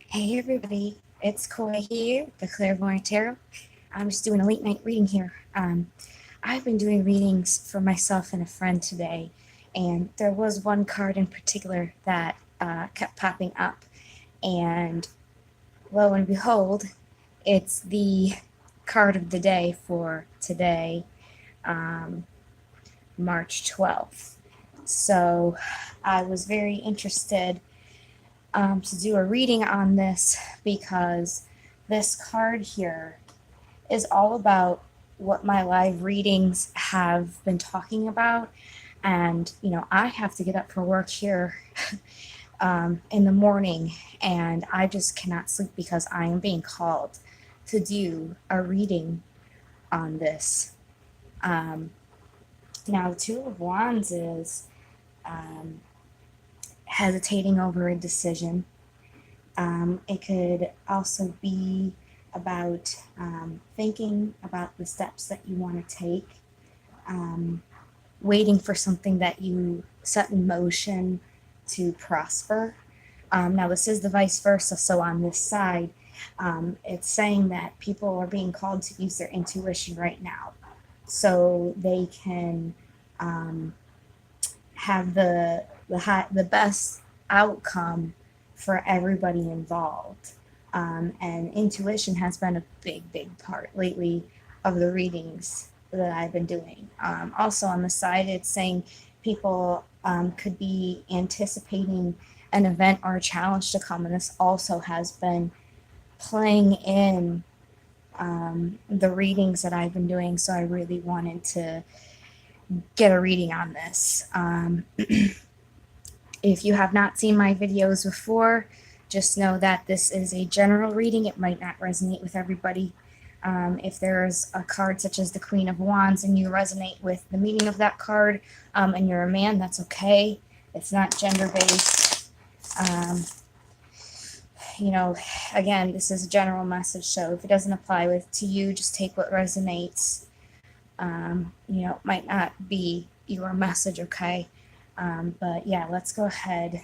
Hey everybody, it's Koi here, the Clairvoyant Tarot. I'm just doing a late night reading here. I've been doing readings for myself and a friend today, and there was one card in particular that kept popping up, and lo and behold, it's the card of the day for today, um, March 12th. So I was very interested to do a reading on this because this card here is all about what my live readings have been talking about. And, I have to get up for work here in the morning, and I just cannot sleep because I am being called to do a reading on this. Um, Now, the Two of Wands is um, hesitating over a decision. It could also be about thinking about the steps that you want to take, um, waiting for something that you set in motion to prosper. Now, this is the vice versa. So, on this side, it's saying that people are being called to use their intuition right now so they can um, have the best outcome for everybody involved. And intuition has been a big part lately of the readings that I've been doing. Also on the side, it's saying people could be anticipating an event or a challenge to come, and this also has been playing in the readings that I've been doing. So I really wanted to get a reading on this. If you have not seen my videos before, just know that this is a general reading. It might not resonate with everybody. If there's a card such as the Queen of Wands and you resonate with the meaning of that card and you're a man, that's okay. It's not gender based. Um, Again, this is a general message, so if it doesn't apply to you, just take what resonates. It might not be your message, okay? But yeah, let's go ahead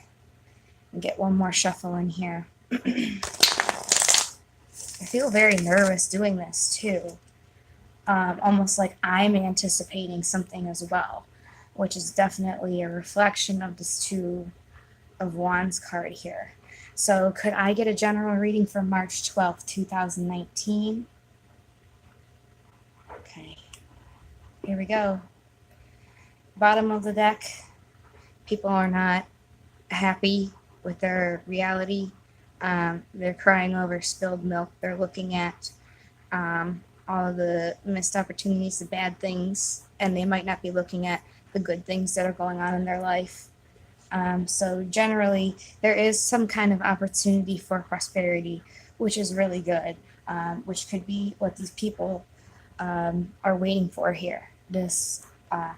and get one more shuffle in here. I feel very nervous doing this too. Almost like I'm anticipating something as well, which is definitely a reflection of this Two of Wands card here. So could I get a general reading for March 12th, 2019? Okay, here we go. Bottom of the deck, people are not happy with their reality. They're crying over spilled milk. They're looking at all of the missed opportunities, the bad things, and they might not be looking at the good things that are going on in their life. So generally, there is some kind of opportunity for prosperity, which is really good, which could be what these people are waiting for here. This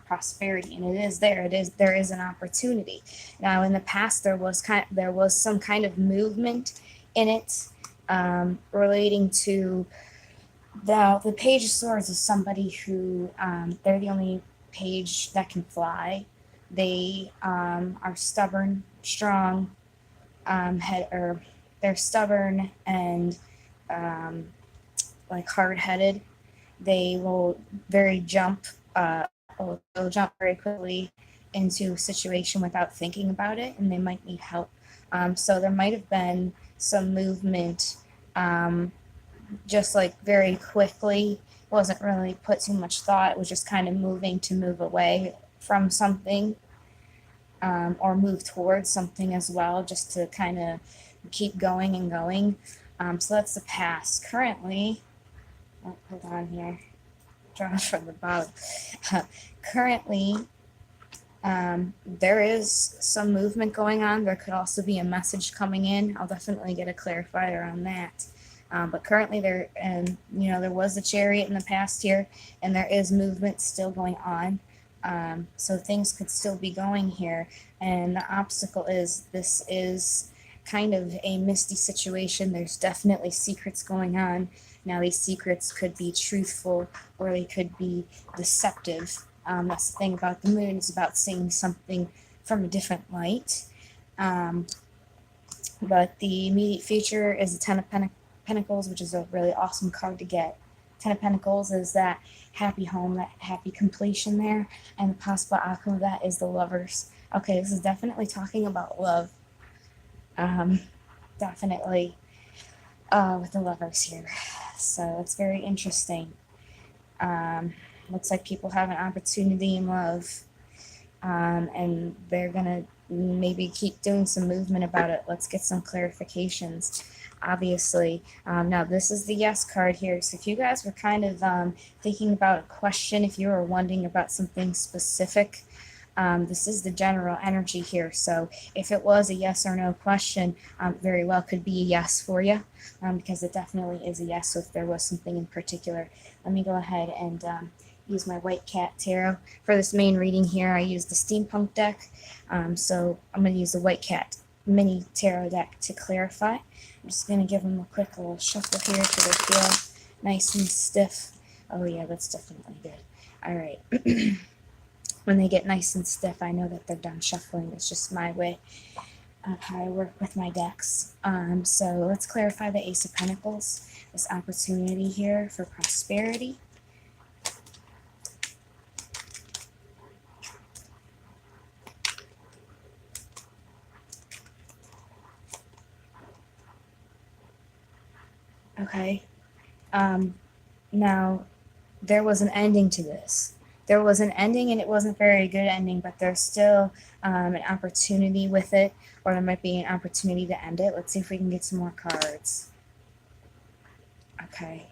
prosperity, and it is there. There is an opportunity. Now, in the past, there was some kind of movement in it relating to the Page of Swords is somebody who they're the only page that can fly. They are stubborn, strong, they're stubborn and like hard headed. They will very jump. They'll jump very quickly into a situation without thinking about it, and they might need help. So there might have been some movement, just like very quickly. Wasn't really put too much thought. It was just kind of moving to move away from something, or move towards something as well, just to kind of keep going and going. So that's the past. Currently, hold on here. Draw from the bottom. Currently, there is some movement going on. There could also be a message coming in. I'll definitely get a clarifier on that. But currently, there was a Chariot in the past here, and there is movement still going on. So things could still be going here. And the obstacle is this is kind of a misty situation. There's definitely secrets going on. Now, these secrets could be truthful or they could be deceptive. That's the thing about the moon. It's about seeing something from a different light. But the immediate future is the Ten of Pentacles, which is a really awesome card to get. Ten of Pentacles is that happy home, that happy completion there, and the possible outcome of that is the Lovers. Okay, this is definitely talking about love. Definitely with the Lovers here. So it's very interesting. Looks like people have an opportunity in love, and they're gonna maybe keep doing some movement about it. Let's get some clarifications. Obviously, now this is the yes card here. So if you guys were kind of thinking about a question, if you were wondering about something specific, this is the general energy here. So if it was a yes or no question, very well could be a yes for you, because it definitely is a yes. So if there was something in particular, let me go ahead and use my White Cat Tarot. For this main reading here, I used the Steampunk deck. So I'm going to use the White Cat mini tarot deck to clarify. I'm just going to give them a quick little shuffle here so they feel nice and stiff. Oh yeah, that's definitely good. All right. When they get nice and stiff, I know that they're done shuffling. It's just my way of how I work with my decks. So let's clarify the Ace of Pentacles, this opportunity here for prosperity. Okay. Now, there was an ending to this. There was an ending, and it wasn't a very good ending, but there's still an opportunity with it, or there might be an opportunity to end it. Let's see if we can get some more cards. Okay.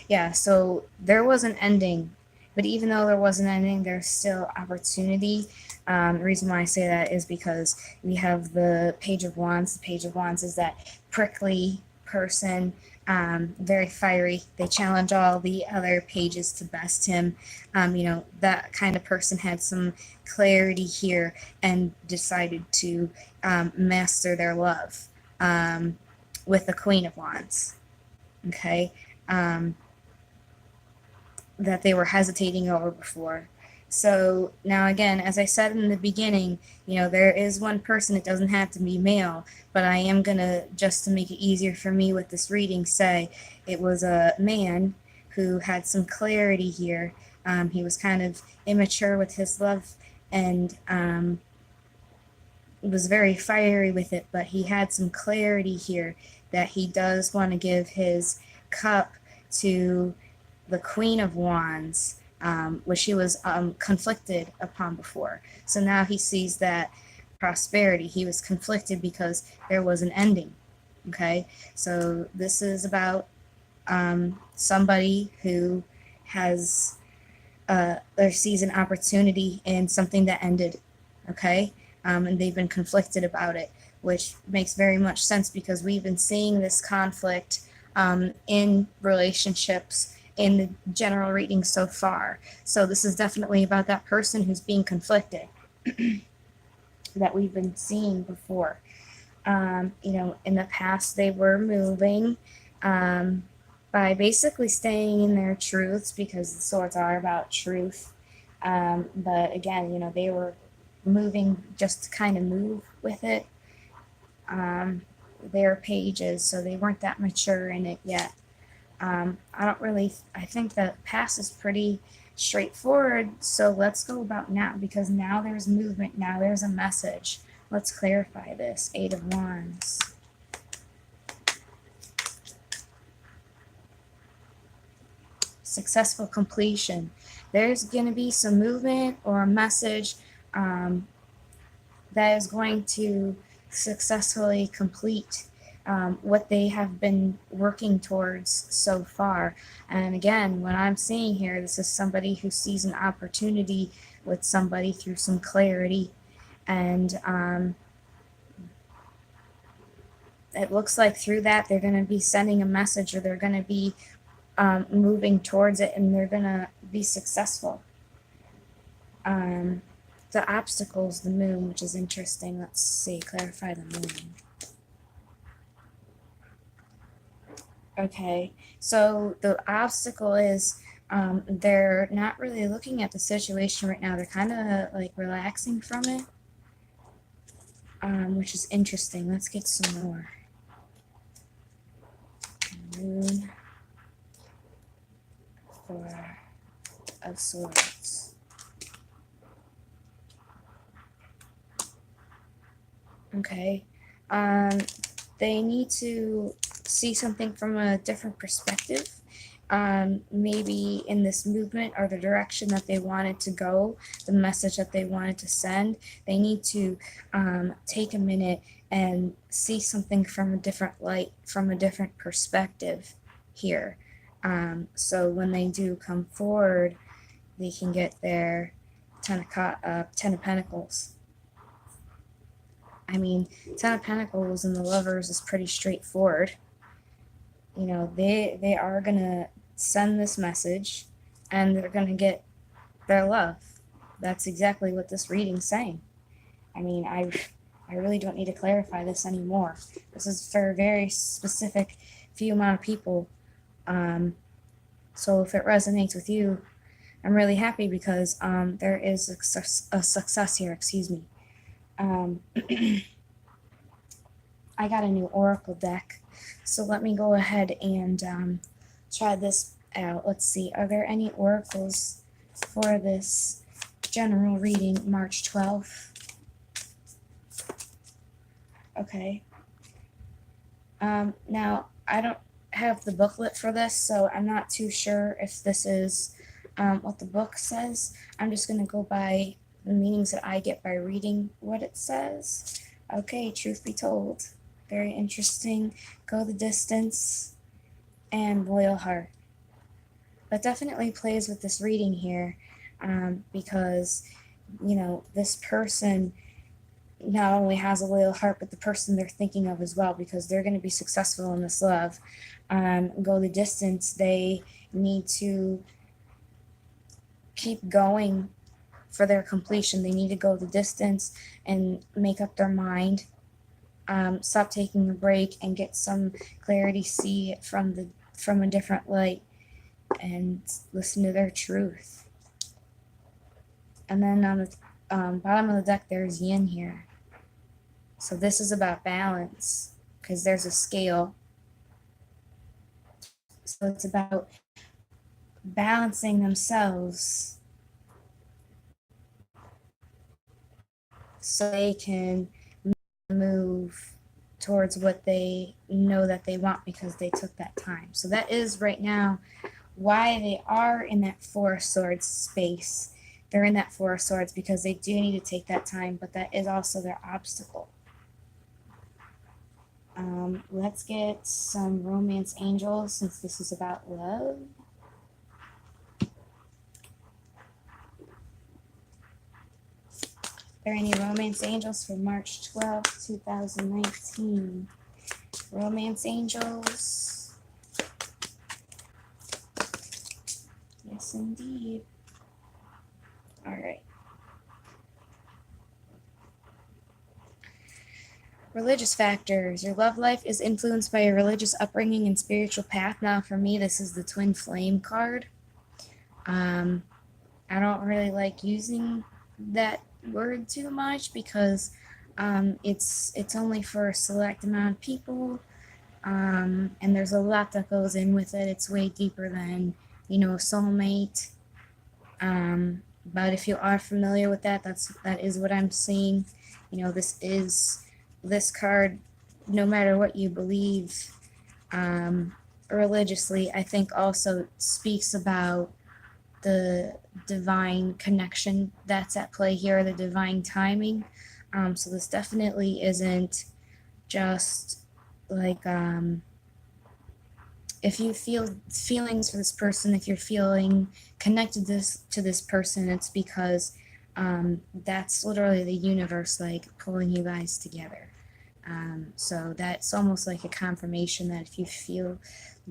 Yeah, so there was an ending, but even though there was an ending, there's still opportunity. The reason why I say that is because we have the Page of Wands. The Page of Wands is that prickly person, very fiery. They challenge all the other pages to best him. That kind of person had some clarity here and decided to master their love with the Queen of Wands. Okay. That they were hesitating over before. So now again, as I said in the beginning, there is one person. It doesn't have to be male, but I am gonna, just to make it easier for me with this reading, say it was a man who had some clarity here. He was kind of immature with his love, and was very fiery with it, but he had some clarity here that he does want to give his cup to the Queen of Wands, which he was conflicted upon before. So now he sees that prosperity. He was conflicted because there was an ending. Okay, so this is about somebody who has or sees an opportunity in something that ended. Okay, and they've been conflicted about it, which makes very much sense because we've been seeing this conflict in relationships in the general reading so far. So this is definitely about that person who's being conflicted that we've been seeing before. In the past, they were moving by basically staying in their truths, because the swords are about truth. But again, they were moving just to kind of move with it. Their pages, so they weren't that mature in it yet. I think the past is pretty straightforward, so let's go about now, because now there's movement, now there's a message. Let's clarify this. Eight of Wands. Successful completion. There's going to be some movement or a message that is going to successfully complete what they have been working towards so far. And again, what I'm seeing here, this is somebody who sees an opportunity with somebody through some clarity. And it looks like through that they're going to be sending a message, or they're going to be moving towards it, and they're going to be successful. The obstacles, the moon, which is interesting. Let's see, clarify the moon. Okay, so the obstacle is they're not really looking at the situation right now. They're kind of like relaxing from it. which is interesting. Let's get some more. Moon, Four of Swords. Okay. They need to see something from a different perspective. Maybe in this movement or the direction that they wanted to go, the message that they wanted to send, they need to take a minute and see something from a different light, from a different perspective here. So when they do come forward, they can get their Ten of Pentacles. I mean, Ten of Pentacles and the Lovers is pretty straightforward. You know, they are going to send this message and they're going to get their love. That's exactly what this reading's saying. I mean, I really don't need to clarify this anymore. This is for a very specific few amount of people. So if it resonates with you, I'm really happy because there is a success here, excuse me. I got a new Oracle deck, so let me go ahead and try this out. Let's see, are there any oracles for this general reading, March 12th? Okay. Now, I don't have the booklet for this, so I'm not too sure if this is what the book says. I'm just going to go by the meanings that I get by reading what it says. Okay, truth be told. Very interesting. Go the distance and loyal heart. That definitely plays with this reading here because, you know, this person not only has a loyal heart, but the person they're thinking of as well, because they're going to be successful in this love. Go the distance. They need to keep going for their completion. They need to go the distance and make up their mind. Stop taking a break and get some clarity, see it from a different light, and listen to their truth. And then on the bottom of the deck, there's yin here. So this is about balance, because there's a scale. So it's about balancing themselves so they can move towards what they know that they want because they took that time. So that is right now why they are in that Four of Swords space. They're in that Four of Swords because they do need to take that time, but that is also their obstacle. Let's get some romance angels since this is about love. Are there any romance angels for March 12th, 2019? Romance angels. Yes, indeed. All right. Religious factors. Your love life is influenced by your religious upbringing and spiritual path. Now, for me, this is the Twin Flame card. I don't really like using that word too much because it's only for a select amount of people, and there's a lot that goes in with it. It's way deeper than, you know, a soulmate. But if you are familiar with that, that is what I'm seeing. You know, this card, no matter what you believe religiously, I think also speaks about the divine connection that's at play here, the divine timing. So this definitely isn't just like if you feel feelings for this person, if you're feeling connected to this person, it's because that's literally the universe like pulling you guys together. So that's almost like a confirmation that if you feel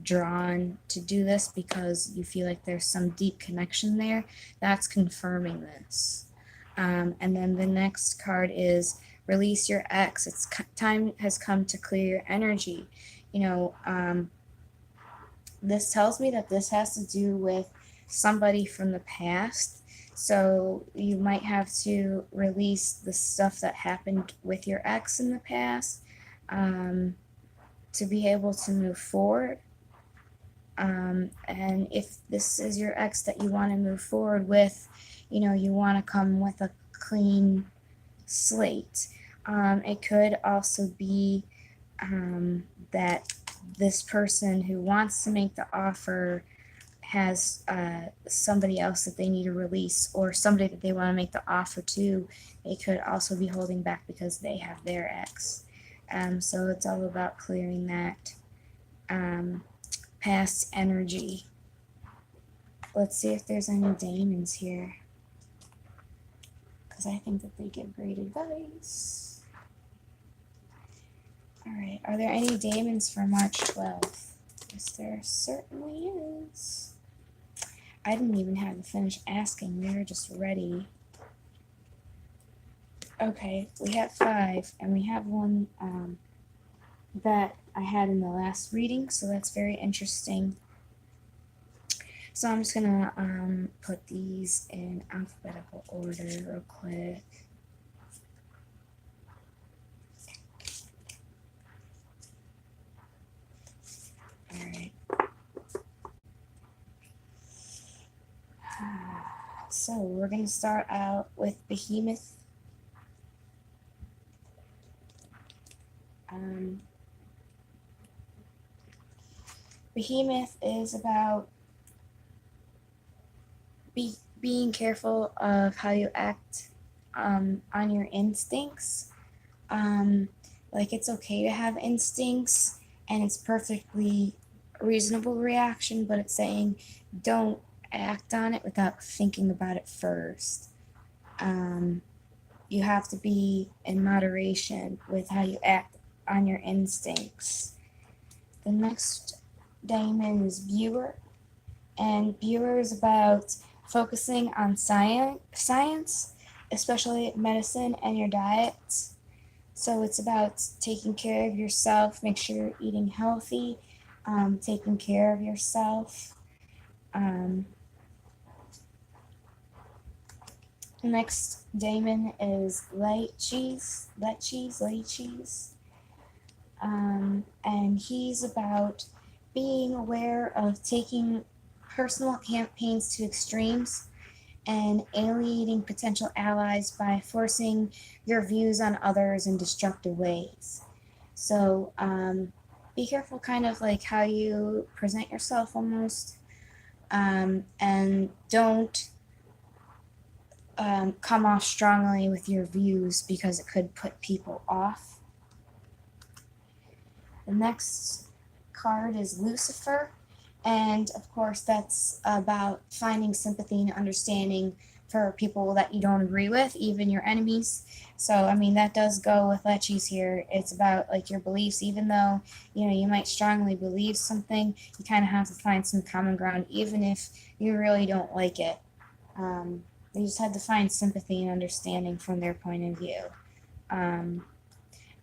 drawn to do this because you feel like there's some deep connection there, that's confirming this. And then the next card is release your ex. It's time has come to clear your energy. You know, this tells me that this has to do with somebody from the past So you might have to release the stuff that happened with your ex in the past, to be able to move forward. And if this is your ex that you want to move forward with, you want to come with a clean slate. It could also be that this person who wants to make the offer has somebody else that they need to release, or somebody that they want to make the offer to, they could also be holding back because they have their ex. So it's all about clearing that past energy. Let's see if there's any demons here, because I think that they give great advice. All right, are there any demons for March 12th? Yes, there certainly is. I didn't even have to finish asking. We were just ready. Okay, we have 5, and we have one that I had in the last reading, so that's very interesting. So I'm just gonna put these in alphabetical order real quick. All right. So we're gonna start out with Behemoth. Behemoth is about being careful of how you act on your instincts. Like, it's okay to have instincts, and it's perfectly reasonable reaction, but it's saying don't act on it without thinking about it first. You have to be in moderation with how you act on your instincts. The next daemon is Viewer, and Viewer is about focusing on science, especially medicine and your diet. So it's about taking care of yourself, make sure you're eating healthy, taking care of yourself. The next daemon is Leches, and he's about being aware of taking personal campaigns to extremes and alienating potential allies by forcing your views on others in destructive ways. So be careful kind of like how you present yourself almost, and don't come off strongly with your views because it could put people off. The next card is Lucifer, and of course that's about finding sympathy and understanding for people that you don't agree with, even your enemies. So I mean, that does go with Leches here. It's about like your beliefs. Even though you might strongly believe something, you kind of have to find some common ground, even if you really don't like it. You just had to find sympathy and understanding from their point of view. And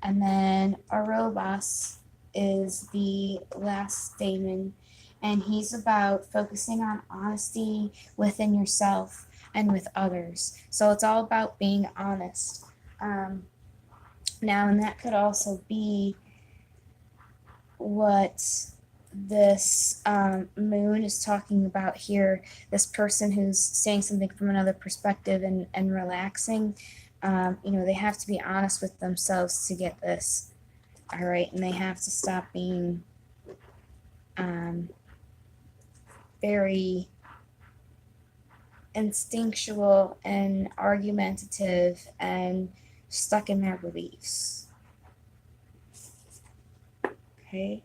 then Arobas is the last daemon, and he's about focusing on honesty within yourself and with others. So it's all about being honest. Now, and that could also be what this moon is talking about here. This person who's saying something from another perspective and relaxing, they have to be honest with themselves to get this. All right, and they have to stop being very instinctual and argumentative and stuck in their beliefs. Okay.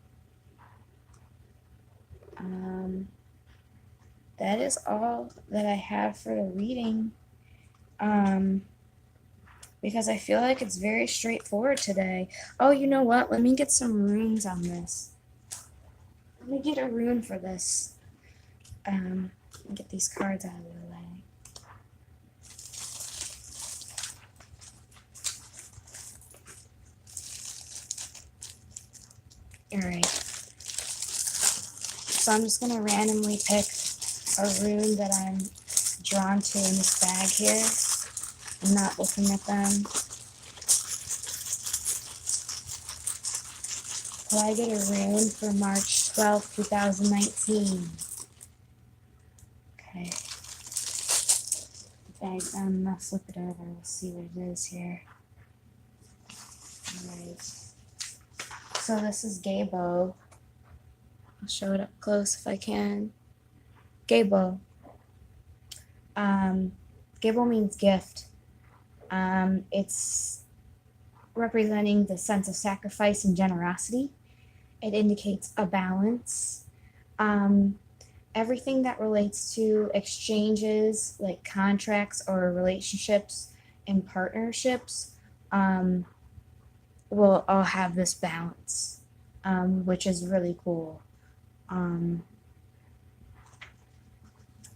That is all that I have for the reading. Because I feel like it's very straightforward today. Oh, you know what? Let me get some runes on this. Let me get a rune for this. Get these cards out of the way. Alright. So I'm just going to randomly pick a rune that I'm drawn to in this bag here. I'm not looking at them. Will I get a rune for March 12th, 2019? Okay. Let's flip it over. We'll see what it is here. Alright. So this is Gabo. I'll show it up close if I can. Gabo. Gabo means gift. It's representing the sense of sacrifice and generosity. It indicates a balance. Everything that relates to exchanges like contracts or relationships and partnerships will all have this balance, which is really cool.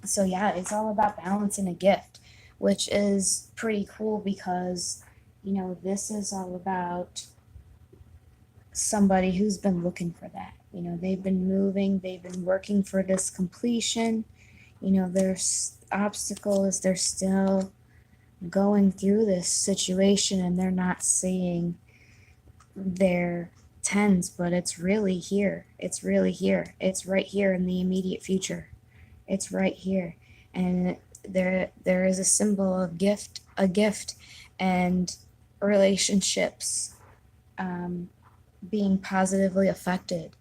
So yeah, it's all about balancing a gift, which is pretty cool because, you know, this is all about somebody who's been looking for that. You know, they've been moving, they've been working for this completion. You know, there's obstacles, they're still going through this situation and they're not seeing their tens, but it's really here. It's really here. It's right here in the immediate future. It's right here. And there is a symbol of a gift and relationships being positively affected.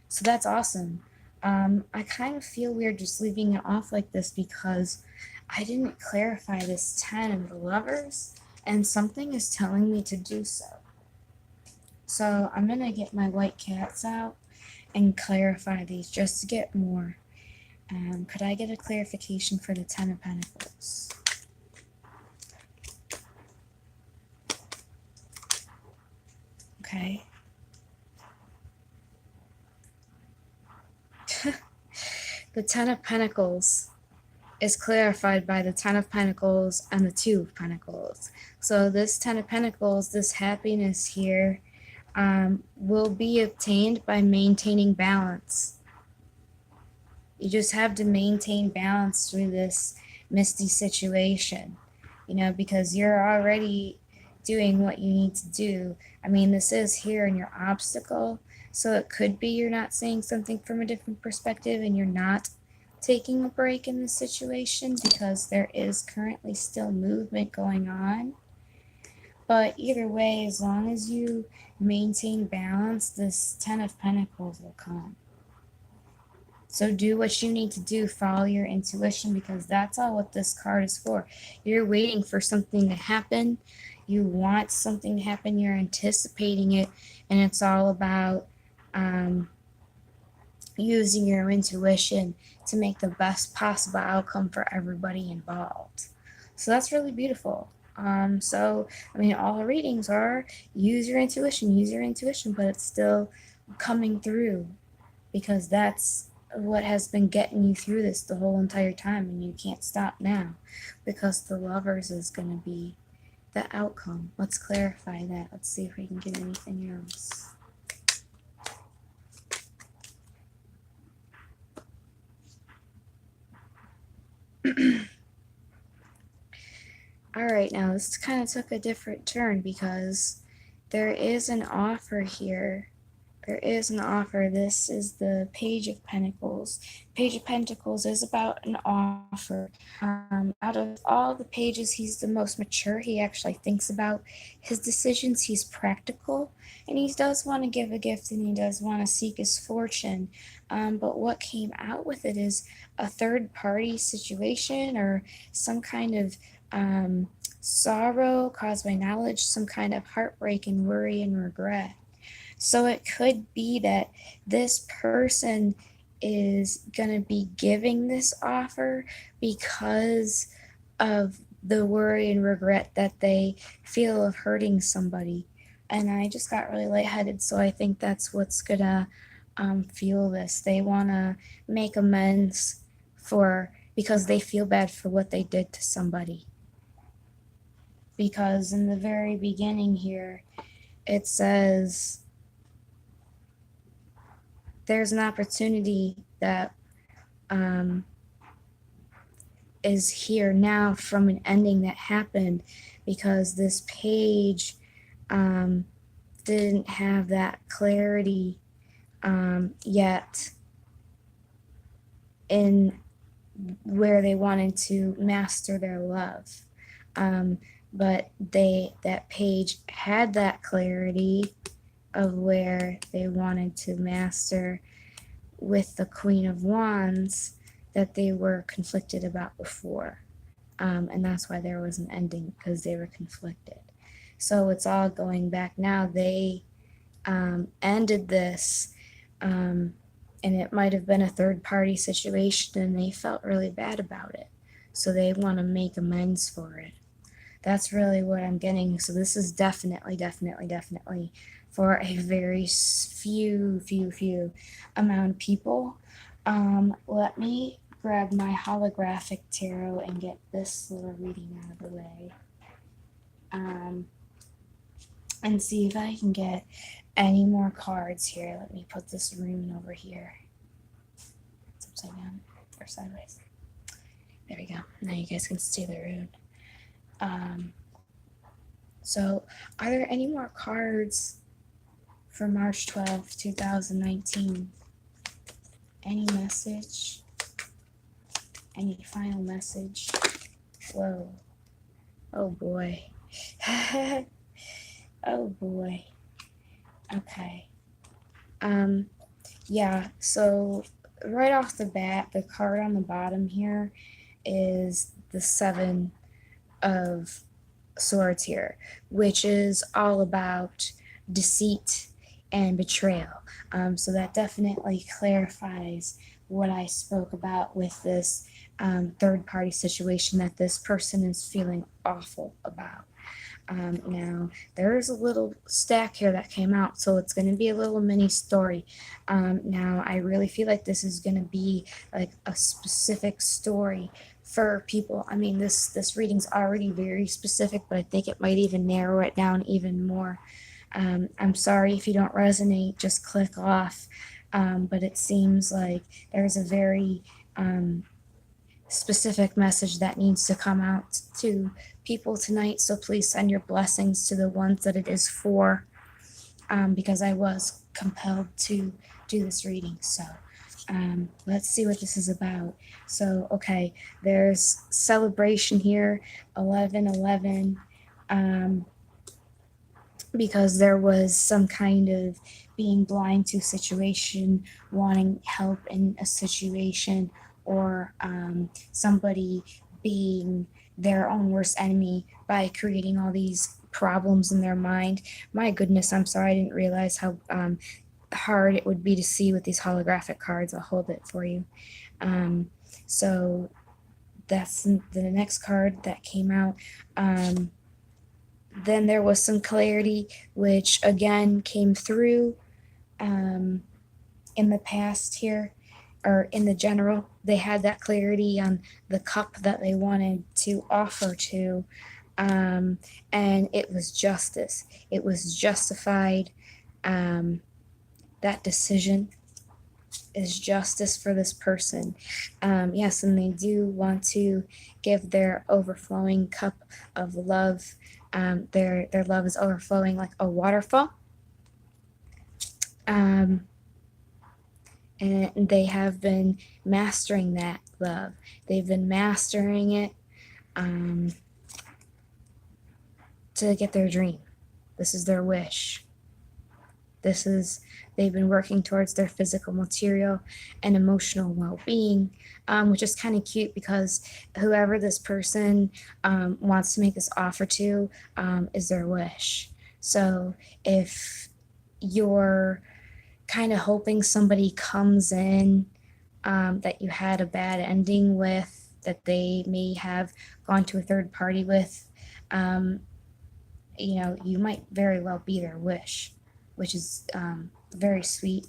So that's awesome. I kind of feel weird just leaving it off like this because I didn't clarify this 10 of the lovers, and something is telling me to do so. So I'm going to get my white cats out and clarify these just to get more. Could I get a clarification for the 10 of Pentacles? Okay. The 10 of Pentacles is clarified by the 10 of Pentacles and the 2 of Pentacles. So this 10 of Pentacles, this happiness here, will be obtained by maintaining balance. You just have to maintain balance through this misty situation, you know, because you're already doing what you need to do. I mean, this is here in your obstacle, so it could be you're not seeing something from a different perspective and you're not taking a break in this situation because there is currently still movement going on. But either way, as long as you maintain balance, this 10 of Pentacles will come. So do what you need to do, follow your intuition, because that's all what this card is for. You're waiting for something to happen. You want something to happen. You're anticipating it. And it's all about using your intuition to make the best possible outcome for everybody involved. So that's really beautiful. So, I mean, all the readings are use your intuition, but it's still coming through because that's what has been getting you through this the whole entire time, and you can't stop now because the lovers is going to be the outcome. Let's clarify that. Let's see if we can get anything else. All right, now this kind of took a different turn because there is an offer here. There is an offer. This is the Page of Pentacles. Page of Pentacles is about an offer. Out of all the pages, he's the most mature. He actually thinks about his decisions. He's practical, and he does want to give a gift, and he does want to seek his fortune. But what came out with it is a third-party situation or some kind of sorrow caused by knowledge, some kind of heartbreak and worry and regret. So it could be that this person is going to be giving this offer because of the worry and regret that they feel of hurting somebody. And I just got really lightheaded, so I think that's what's going to fuel this. They want to make amends because they feel bad for what they did to somebody. Because in the very beginning here, it says there's an opportunity that is here now from an ending that happened because this page didn't have that clarity yet in where they wanted to master their love. But that page had that clarity of where they wanted to master with the Queen of Wands that they were conflicted about before. And that's why there was an ending, because they were conflicted. So it's all going back now. They ended this, and it might have been a third party situation, and they felt really bad about it. So they want to make amends for it. That's really what I'm getting. So this is definitely for a very few amount of people. Let me grab my holographic tarot and get this little reading out of the way. And see if I can get any more cards here. Let me put this rune over here. It's upside down or sideways. There we go. Now you guys can see the rune. So are there any more cards for March 12th, 2019? Any message? Any final message? Whoa. Oh boy. Oh boy. Okay. Yeah, so right off the bat, the card on the bottom here is the Seven of Swords here, which is all about deceit and betrayal. So that definitely clarifies what I spoke about with this third party situation that this person is feeling awful about. Now, there's a little stack here that came out, so it's going to be a little mini story. Now, I really feel like this is going to be like a specific story for people. I mean, this reading's already very specific, but I think it might even narrow it down even more. I'm sorry if you don't resonate, just click off. But it seems like there's a very specific message that needs to come out to people tonight. So please send your blessings to the ones that it is for, because I was compelled to do this reading. So let's see what this is about. So, okay, there's celebration here, 11/11, because there was some kind of being blind to a situation, wanting help in a situation, or somebody being their own worst enemy by creating all these problems in their mind. My goodness, I'm sorry, I didn't realize how hard it would be to see with these holographic cards. I'll hold it for you. So that's the next card that came out. Then there was some clarity, which again came through in the past here, or in the general. They had that clarity on the cup that they wanted to offer to, and it was justice. It was justified. That decision is justice for this person. Yes, and they do want to give their overflowing cup of love. Their love is overflowing like a waterfall. And they have been mastering that love. They've been mastering it to get their dream. This is their wish. They've been working towards their physical, material, and emotional well-being, which is kind of cute because whoever this person wants to make this offer to is their wish. So if you're kind of hoping somebody comes in that you had a bad ending with, that they may have gone to a third party with, you might very well be their wish, which is very sweet.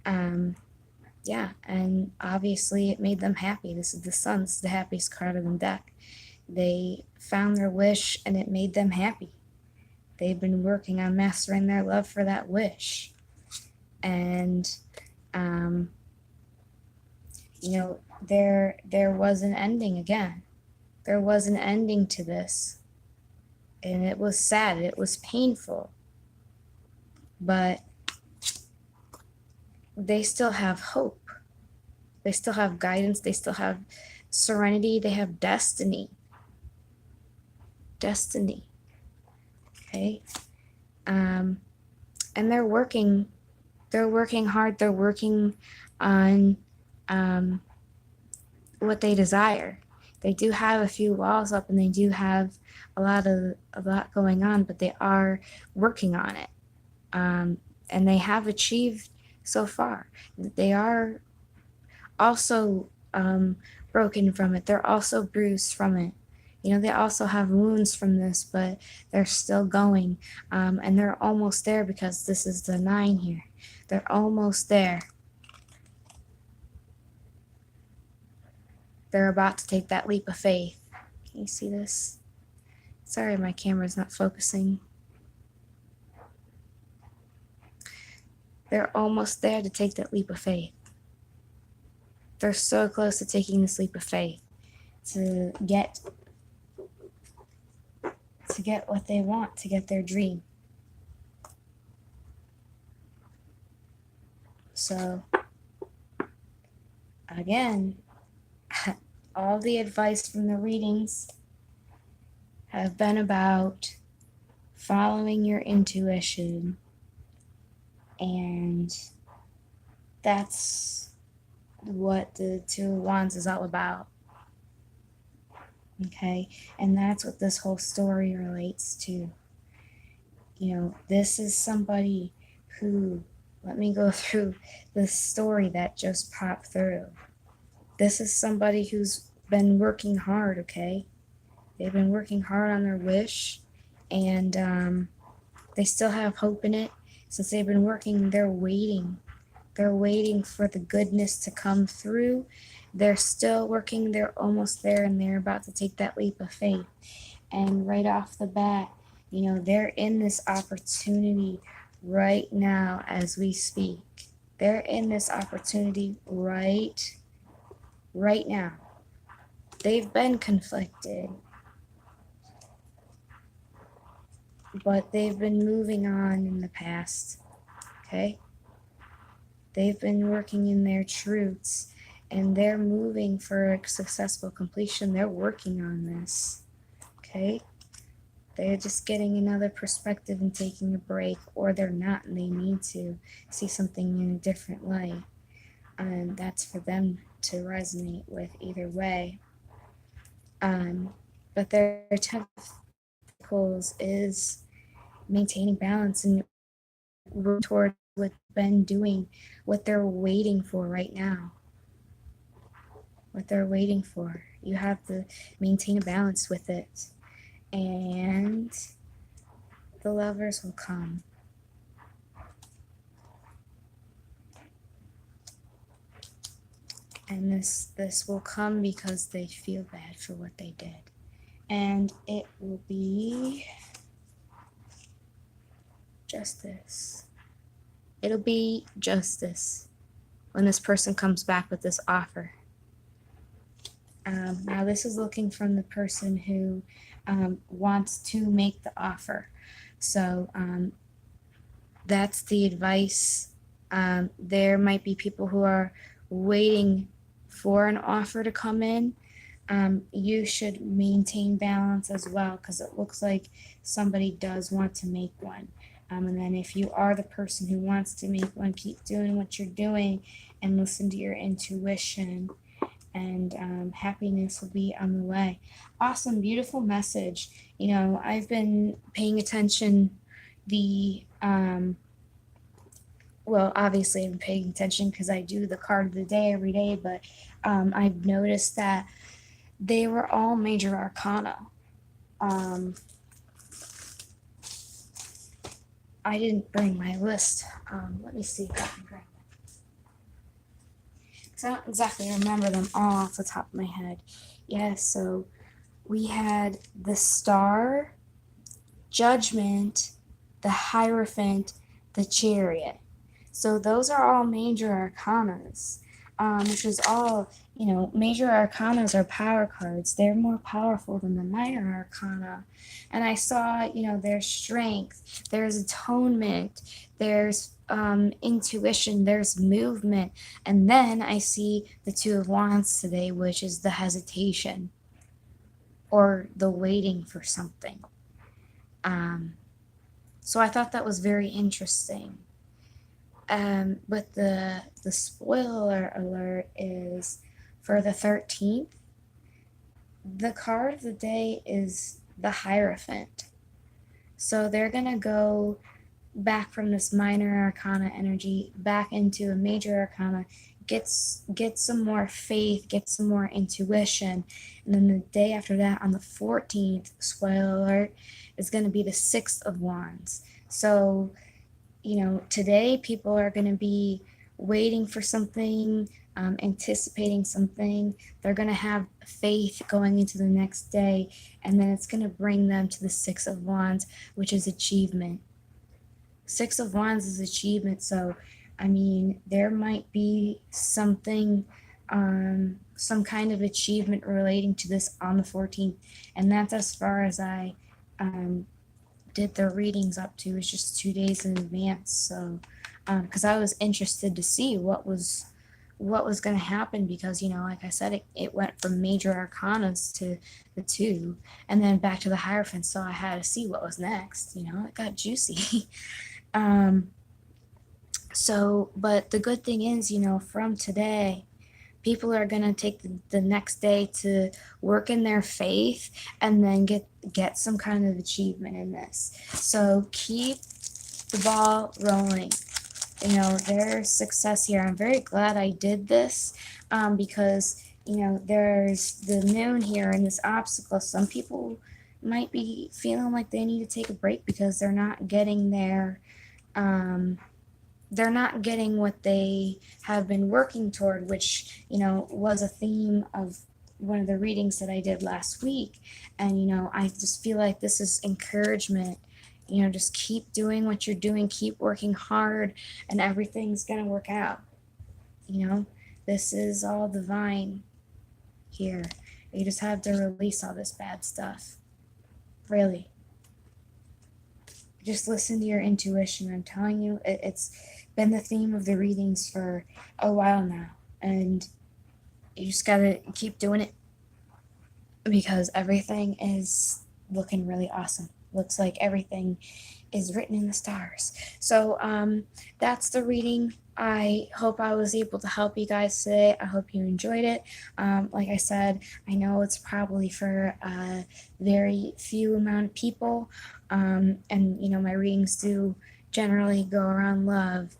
Yeah, and obviously it made them happy. This is the Sun. This is the happiest card of the deck. They found their wish and it made them happy. They've been working on mastering their love for that wish. And there was an ending again. There was an ending to this, and it was sad. It was painful, but they still have hope. They still have guidance. They still have serenity. They have destiny. Destiny. Okay. And they're working. They're working hard. They're working on what they desire. They do have a few walls up, and they do have a lot going on, but they are working on it. And they have achieved so far. They are also broken from it. They're also bruised from it. They also have wounds from this, but they're still going. And they're almost there, because this is the 9 here. They're almost there. They're about to take that leap of faith. Can you see this? Sorry, my camera's not focusing. They're almost there to take that leap of faith. They're so close to taking this leap of faith to get what they want, to get their dream. So, again, all the advice from the readings have been about following your intuition, and that's what the Two of Wands is all about. Okay, and that's what this whole story relates to. This is somebody who, let me go through the story that just popped through. This is somebody who's been working hard, okay? They've been working hard on their wish, and they still have hope in it. Since they've been working, they're waiting. They're waiting for the goodness to come through. They're still working. They're almost there, and they're about to take that leap of faith. And right off the bat, they're in this opportunity right now as we speak. They're in this opportunity right now. They've been conflicted, but they've been moving on in the past, okay? They've been working in their truths, and they're moving for a successful completion. They're working on this, okay? They're just getting another perspective and taking a break, or they're not, and they need to see something in a different light. And that's for them to resonate with either way. But their goals is maintaining balance and working toward what they've been doing, what they're waiting for right now. What they're waiting for. You have to maintain a balance with it. And the Lovers will come. And this will come because they feel bad for what they did. And it will be justice. It'll be justice when this person comes back with this offer. Now this is looking from the person who wants to make the offer. So that's the advice. There might be people who are waiting for an offer to come in. You should maintain balance as well, because it looks like somebody does want to make one. And then if you are the person who wants to make one, keep doing what you're doing and listen to your intuition, and happiness will be on the way. Awesome, beautiful message. I've been paying attention. Well, obviously I'm paying attention because I do the card of the day every day, but I've noticed that they were all major arcana. I didn't bring my list. Let me see if I can grab it. I don't exactly remember them all off the top of my head. Yeah, so we had the Star, Judgment, the Hierophant, the Chariot. So those are all major arcanas. which is all, major arcanas are power cards. They're more powerful than the minor arcana. And I saw, there's strength, there's atonement, there's intuition, there's movement. And then I see the Two of Wands today, which is the hesitation or the waiting for something. So I thought that was very interesting. But the spoiler alert is for the 13th, the card of the day is the Hierophant. So they're going to go back from this minor arcana energy back into a major arcana, get some more faith, get some more intuition. And then the day after that, on the 14th, spoiler alert, is going to be the Six of Wands. So, today people are going to be waiting for something, anticipating something. They're going to have faith going into the next day, and then it's going to bring them to the Six of Wands, which is achievement. Six of Wands is achievement. So, there might be something, some kind of achievement relating to this on the 14th. And that's as far as I did the readings up to. It's just 2 days in advance. So, because I was interested to see what was going to happen, because, like I said, it went from major arcanas to the two, and then back to the Hierophant. So I had to see what was next. It got juicy. So, but the good thing is, from today, people are going to take the next day to work in their faith and then get some kind of achievement in this. So keep the ball rolling. There's success here. I'm very glad I did this, because, there's the moon here and this obstacle. Some people might be feeling like they need to take a break because they're not getting what they have been working toward, which, was a theme of one of the readings that I did last week. And, I just feel like this is encouragement. Just keep doing what you're doing, keep working hard, and everything's going to work out. This is all divine here. You just have to release all this bad stuff. Really. Just listen to your intuition. I'm telling you, it's been the theme of the readings for a while now, and you just gotta keep doing it, because everything is looking really awesome. Looks like everything is written in the stars. So that's the reading. I hope I was able to help you guys today. I hope you enjoyed it. Like I said, I know it's probably for a very few amount of people, and my readings do generally go around love.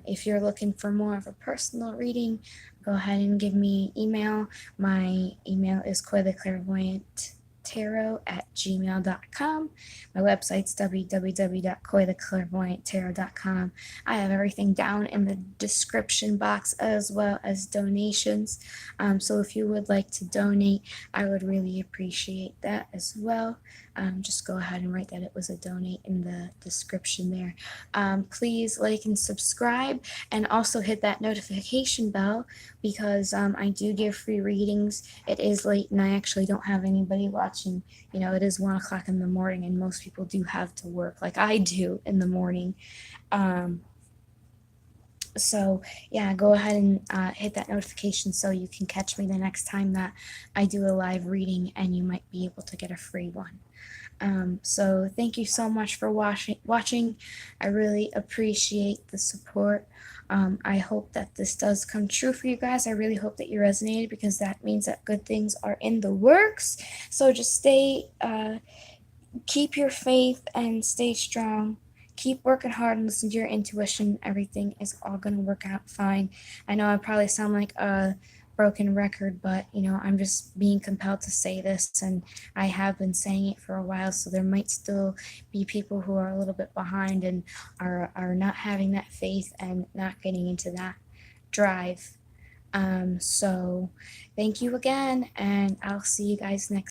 If you're looking for more of a personal reading, go ahead and give me email. My email is koytheclairvoyanttarot@gmail.com. My website's www.koytheclairvoyanttarot.com. I have everything down in the description box, as well as donations. So if you would like to donate, I would really appreciate that as well. Just go ahead and write that it was a donate in the description there. Please like and subscribe, and also hit that notification bell, because I do give free readings. It is late and I actually don't have anybody watching. It is 1 o'clock in the morning, and most people do have to work like I do in the morning. So yeah, go ahead and hit that notification so you can catch me the next time that I do a live reading, and you might be able to get a free one. So thank you so much for watching. I really appreciate the support. I hope that this does come true for you guys. I really hope that you resonated, because that means that good things are in the works. So just keep your faith and stay strong. Keep working hard and listen to your intuition. Everything is all going to work out fine. I know I probably sound like a broken record, but I'm just being compelled to say this, and I have been saying it for a while, so there might still be people who are a little bit behind and are not having that faith and not getting into that drive. So thank you again, and I'll see you guys next